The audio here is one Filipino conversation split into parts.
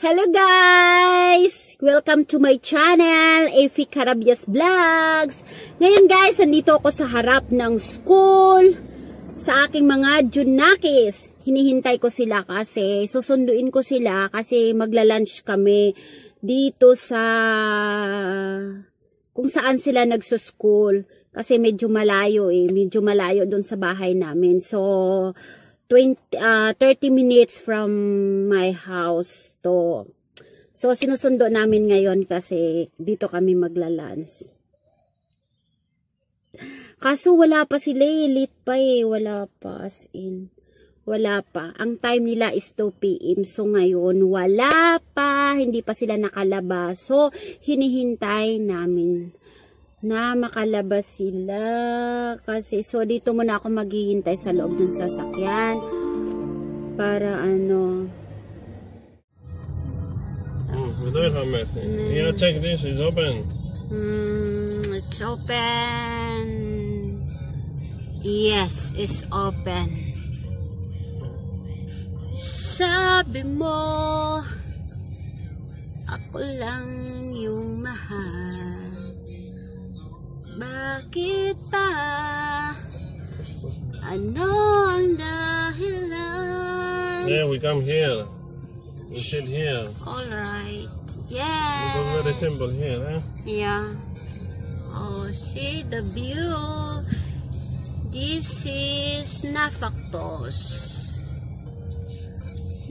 Hello guys! Welcome to my channel, Efi Carabias Vlogs. Ngayon guys, nandito ako sa harap ng school sa aking mga Junakis. Hinihintay ko sila kasi susunduin ko sila kasi magla-lunch kami dito sa kung saan sila nagsuschool kasi medyo malayo doon sa bahay namin. So 30 minutes from my house to. So, sinusundo namin ngayon kasi dito kami magla-lunch. Kaso wala pa sila late pa wala pa as in. Wala pa. Ang time nila is 2 PM. So, ngayon wala pa. Hindi pa sila nakalabas. So, hinihintay namin na makalabas sila kasi so dito muna ako maghihintay sa loob ng sasakyan para ano Yeah, check this, it's open. It's open. Yes, it's open. Sabi mo ako lang yung mahal. Bakit pa? Ano ang dahilan? Yeah, we come here. We sit here. Alright. It Yes. was very simple here, eh? Yeah. Oh, see the view. This is Nafaktos.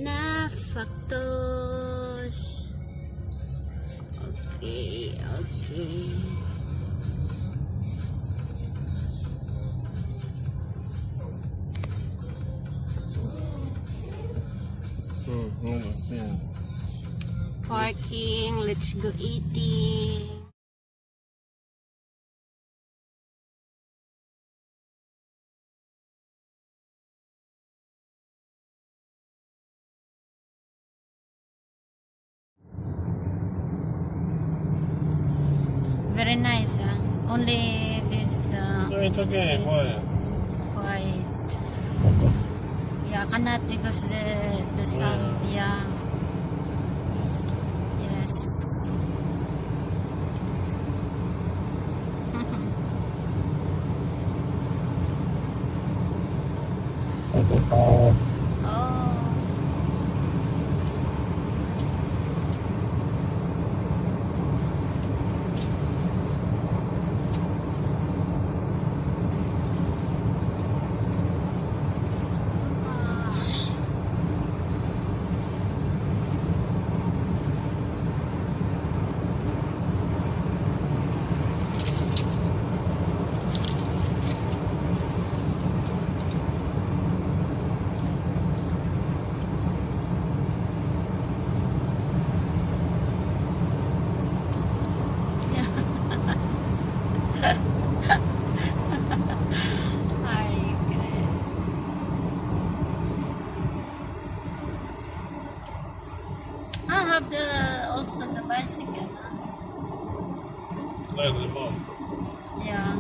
Nafaktos. Okay, okay. Yeah. Parking, let's go eating. Very nice, huh? Only this No, it's okay, quiet. quiet. Yeah, cannot because the sun. Yeah. Yes. Oh. I have also the bicycle. Huh? Clear them off. Yeah.